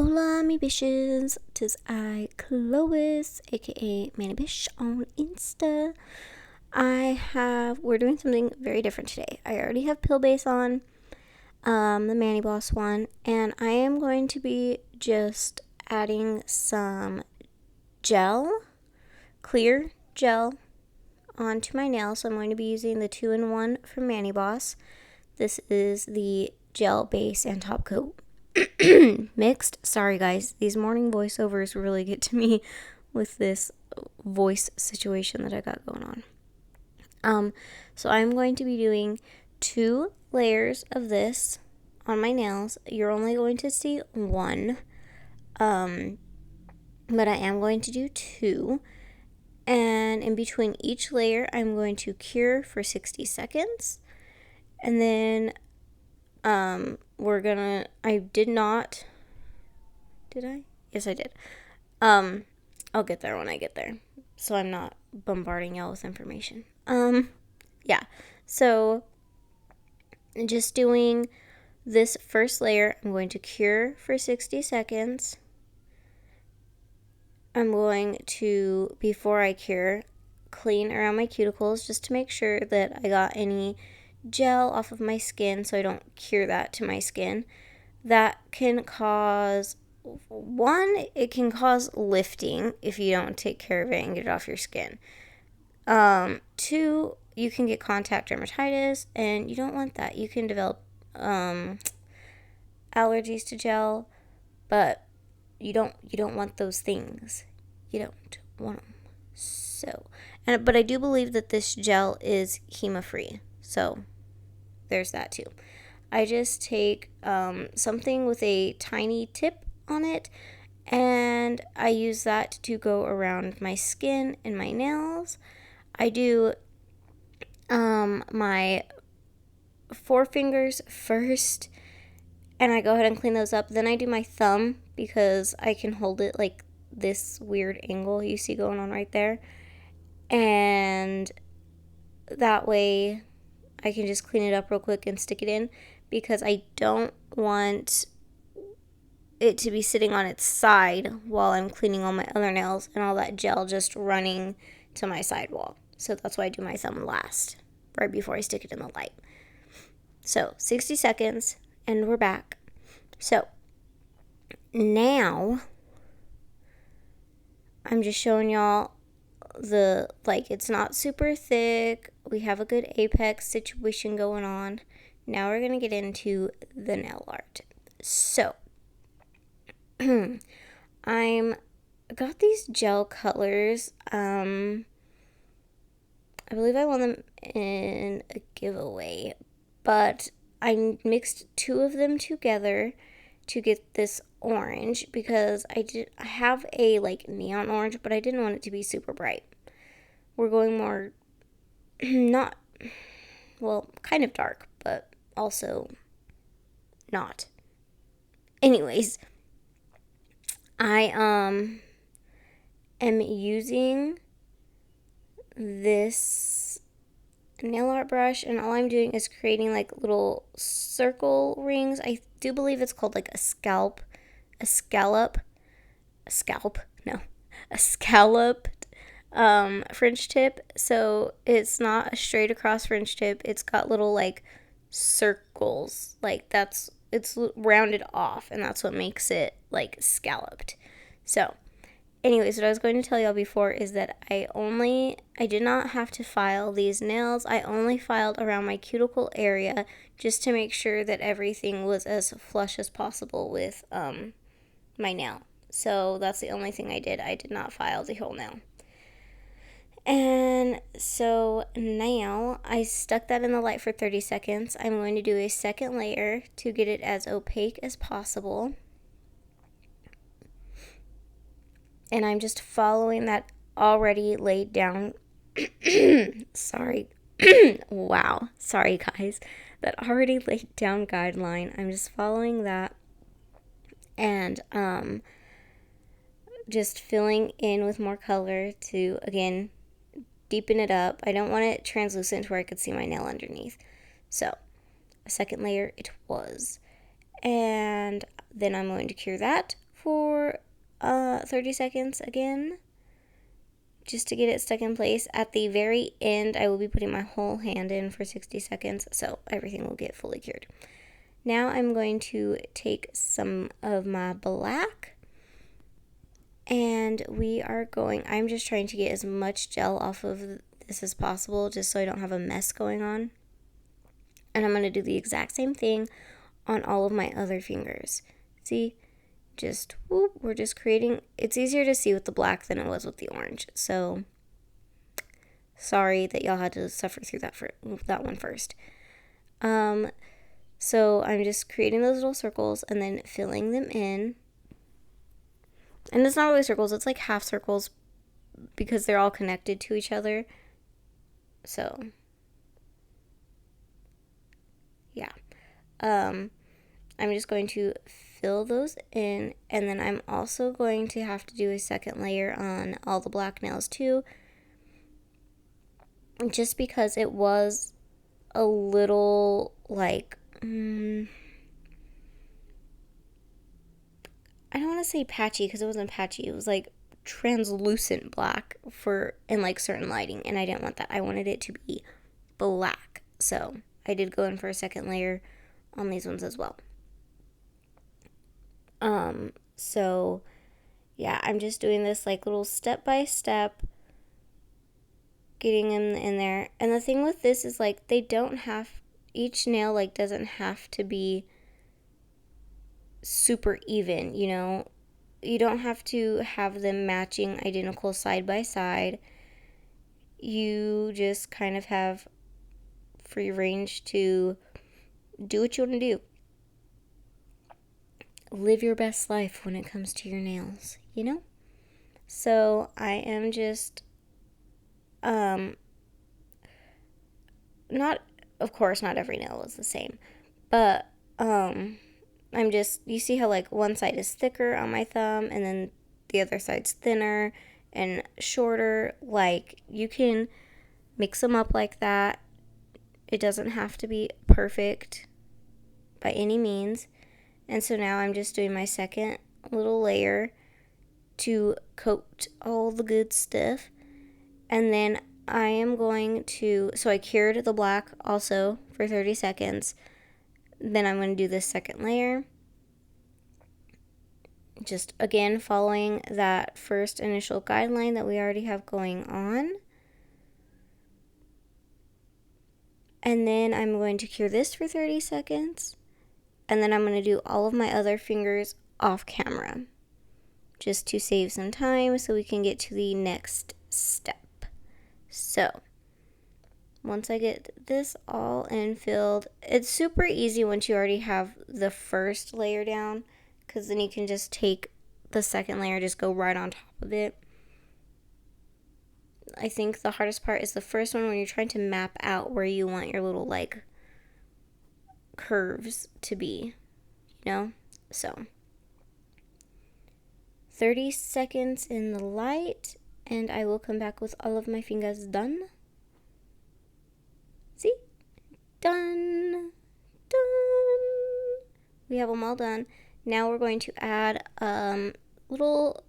Hola Bisshhh'ss, 'tis I, Chlois, aka Manny Bish on Insta. We're doing something very different today. I already have Pill Base on, the Manny Boss one, and I am going to be just adding some clear gel, onto my nails. So I'm going to be using the 2-in-1 from Manny Boss. This is the gel base and top coat mixed. Sorry guys, these morning voiceovers really get to me with this voice situation that I got going on. So I'm going to be doing 2 layers of this on my nails. You're only going to see 1, but I am going to do 2. And in between each layer, I'm going to cure for 60 seconds. And then did I? Yes, I did. I'll get there when I get there, so I'm not bombarding y'all with information. Yeah, so just doing this first layer, I'm going to cure for 60 seconds. I'm going to, before I cure, clean around my cuticles just to make sure that I got any gel off of my skin so I don't cure that to my skin. That can cause, it can cause lifting if you don't take care of it and get it off your skin. 2, you can get contact dermatitis, and you don't want that. You can develop allergies to gel, but you don't want those things. You don't want them. So, but I do believe that this gel is HEMA-free. So there's that too. I just take something with a tiny tip on it, and I use that to go around my skin and my nails. I do my forefingers first, and I go ahead and clean those up. Then I do my thumb because I can hold it like this weird angle you see going on right there. And that way I can just clean it up real quick and stick it in, because I don't want it to be sitting on its side while I'm cleaning all my other nails and all that gel just running to my sidewall. So that's why I do my thumb last, right before I stick it in the light. So 60 seconds, and we're back. So now I'm just showing y'all it's not super thick. We have a good apex situation going on. Now we're going to get into the nail art. So I got these gel colors. I believe I won them in a giveaway, but I mixed 2 of them together to get this orange, because I have a neon orange, but I didn't want it to be super bright. We're going more kind of dark, but also not. Anyways, I am using this nail art brush, and all I'm doing is creating little circle rings. I do believe it's called a scalloped French tip. So it's not a straight across French tip. It's got little circles, it's rounded off, and that's what makes it scalloped. So anyways, what I was going to tell y'all before is that I did not have to file these nails. I only filed around my cuticle area just to make sure that everything was as flush as possible with my nail. So that's the only thing I did. I did not file the whole nail. And so now I stuck that in the light for 30 seconds. I'm going to do a second layer to get it as opaque as possible. And I'm just following that already laid down. Sorry. Wow. Sorry, guys. That already laid down guideline. I'm just following that. And just filling in with more color to, again, deepen it up. I don't want it translucent to where I could see my nail underneath. So a second layer it was. And then I'm going to cure that for 30 seconds again, just to get it stuck in place. At the very end, I will be putting my whole hand in for 60 seconds, so everything will get fully cured. Now I'm going to take some of my black, and I'm just trying to get as much gel off of this as possible, just so I don't have a mess going on. And I'm going to do the exact same thing on all of my other fingers. See? Just, whoop, we're just creating, it's easier to see with the black than it was with the orange. So, sorry that y'all had to suffer through that one first. So I'm just creating those little circles and then filling them in. And it's not really circles, it's like half circles because they're all connected to each other. So, yeah. I'm just going to fill those in, and then I'm also going to have to do a second layer on all the black nails too, just because it was a little like, I don't want to say patchy because it wasn't patchy, it was like translucent black in like certain lighting, and I didn't want that. I wanted it to be black, so I did go in for a second layer on these ones as well. So yeah, I'm just doing this like little step by step, getting them in there. And the thing with this is like each nail like doesn't have to be super even, you know? You don't have to have them matching identical side by side. You just kind of have free range to do what you want to do. Live your best life when it comes to your nails, you know? So I am just, of course, not every nail is the same, but, you see how like one side is thicker on my thumb and then the other side's thinner and shorter. Like, you can mix them up like that. It doesn't have to be perfect by any means. And so now I'm just doing my second little layer to coat all the good stuff. And then I am going to, so I cured the black also for 30 seconds. Then I'm going to do this second layer. Just again following that first initial guideline that we already have going on. And then I'm going to cure this for 30 seconds. And then I'm going to do all of my other fingers off camera, just to save some time so we can get to the next step. So, once I get this all infilled, it's super easy once you already have the first layer down, because then you can just take the second layer, just go right on top of it. I think the hardest part is the first one when you're trying to map out where you want your little like curves to be, you know? So 30 seconds in the light, and I will come back with all of my fingers done. See? Done. We have them all done. Now we're going to add little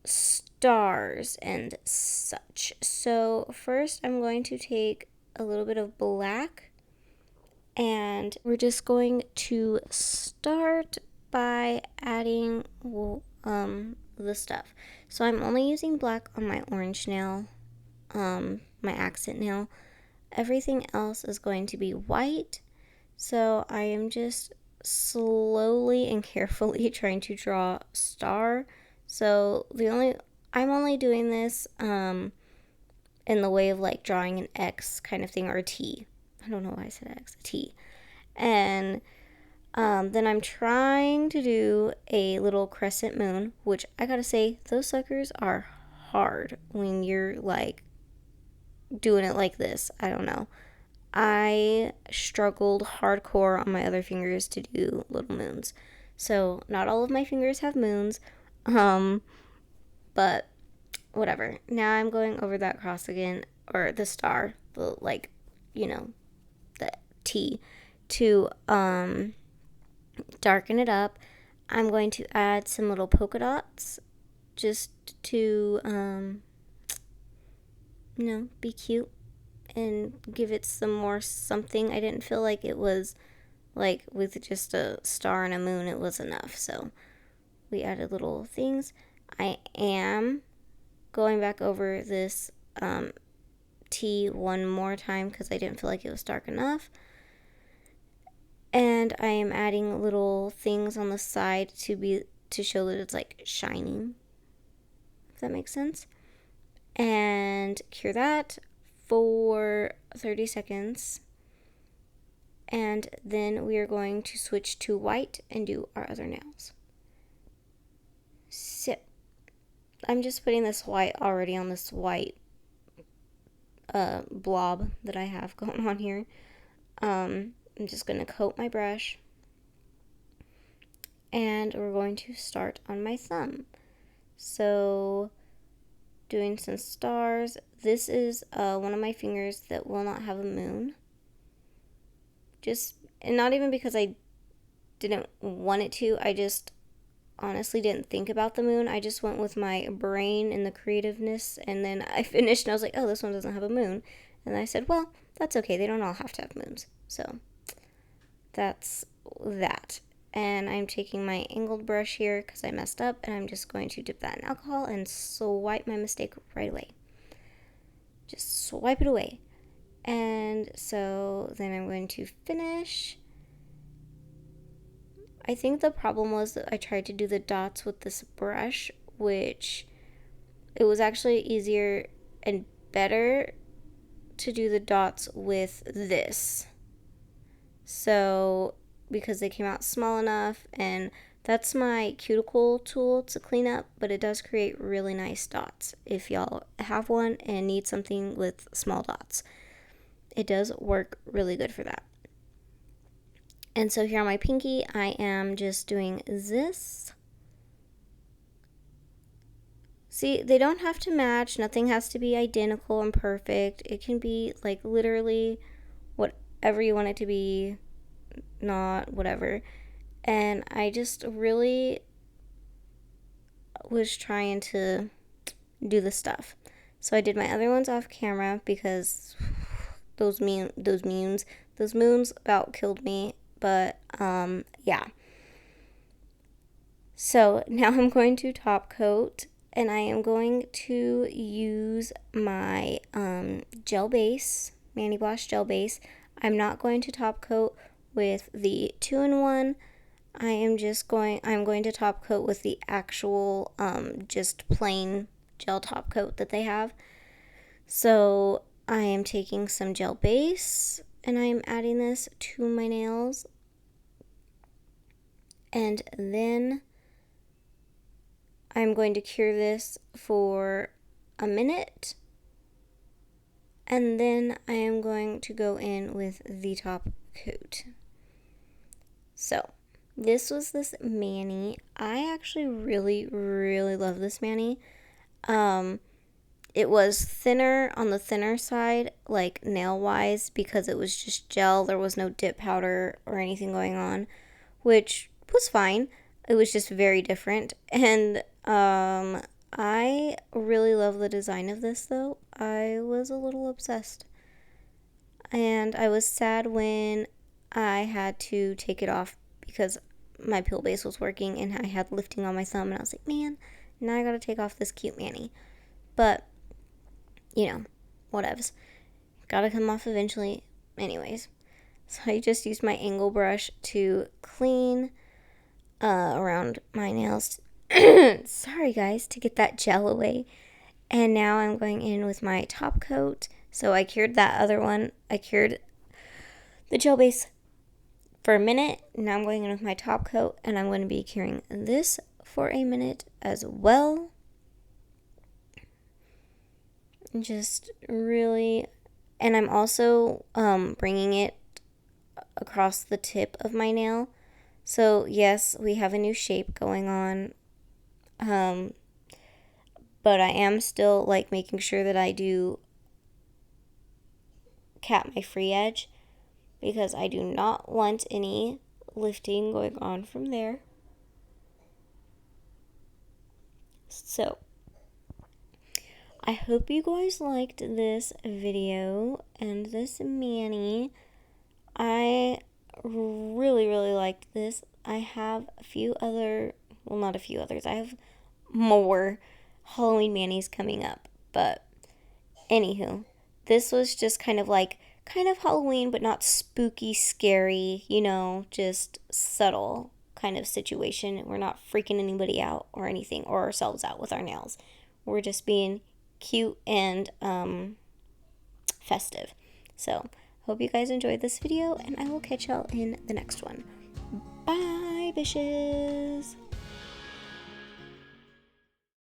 stars and such. So first I'm going to take a little bit of black, and we're just going to start by adding the stuff. So I'm only using black on my orange nail, my accent nail. Everything else is going to be white. So I am just slowly and carefully trying to draw a star. So I'm only doing this in the way of like drawing an X kind of thing, or a T. I don't know why I said X, a T. And then I'm trying to do a little crescent moon, which I gotta say, those suckers are hard when you're like doing it like this. I don't know. I struggled hardcore on my other fingers to do little moons. So not all of my fingers have moons, but whatever. Now I'm going over that cross again, or the star, the like, the T, to darken it up. I'm going to add some little polka dots just to, be cute and give it some more something. I didn't feel like it was like with just a star and a moon, it was enough. So we added little things. I am going back over this tea one more time because I didn't feel like it was dark enough. And I am adding little things on the side to show that it's like shining, if that makes sense. And cure that for 30 seconds. And then we are going to switch to white and do our other nails. So I'm just putting this white already on this white blob that I have going on here. I'm just going to coat my brush. And we're going to start on my thumb. So doing some stars. This is one of my fingers that will not have a moon. And not even because I didn't want it to. I just honestly didn't think about the moon. I just went with my brain and the creativeness. And then I finished and I was like, oh, this one doesn't have a moon. And I said, well, that's okay. They don't all have to have moons. So that's that. And I'm taking my angled brush here because I messed up, and I'm just going to dip that in alcohol and swipe my mistake right away. Just swipe it away. And so then I'm going to finish. I think the problem was that I tried to do the dots with this brush, which it was actually easier and better to do the dots with this. So because they came out small enough, and that's my cuticle tool to clean up, but it does create really nice dots if y'all have one and need something with small dots. It does work really good for that. And so here on my pinky, I am just doing this. See, they don't have to match. Nothing has to be identical and perfect. It can be like literally whatever you want it to be, not whatever. And I just really was trying to do the stuff. So I did my other ones off camera because those moons about killed me. But yeah. So now I'm going to top coat, and I am going to use my gel base, Mani Wash gel base. I'm not going to top coat with the 2-in-1. I'm going to top coat with the actual just plain gel top coat that they have. So I am taking some gel base and I am adding this to my nails. And then I'm going to cure this for a minute. And then I am going to go in with the top coat. So this was this mani. I actually really, really love this mani. It was thinner on the thinner side, like nail-wise, because it was just gel. There was no dip powder or anything going on, which was fine. It was just very different. And I really love the design of this, though. I was a little obsessed. And I was sad when I had to take it off because my peel base was working and I had lifting on my thumb. And I was like, man, now I gotta take off this cute mani. But, whatevs. Gotta come off eventually. Anyways. So I just used my angle brush to clean around my nails. Sorry, guys, to get that gel away. And now I'm going in with my top coat. So I cured that other one. I cured the gel base for a minute. Now I'm going in with my top coat, and I'm going to be curing this for a minute as well. Just really, and I'm also bringing it across the tip of my nail. So yes, we have a new shape going on. But I am still like making sure that I do cap my free edge because I do not want any lifting going on from there. So, I hope you guys liked this video and this Manny. I really, really liked this. I have a few other, well, not a few others. I have more Halloween Mannies coming up. But, anywho, this was just kind of Halloween, but not spooky, scary, just subtle kind of situation. We're not freaking anybody out or anything, or ourselves out with our nails. We're just being cute and festive. So, hope you guys enjoyed this video, and I will catch y'all in the next one. Bye, bitches!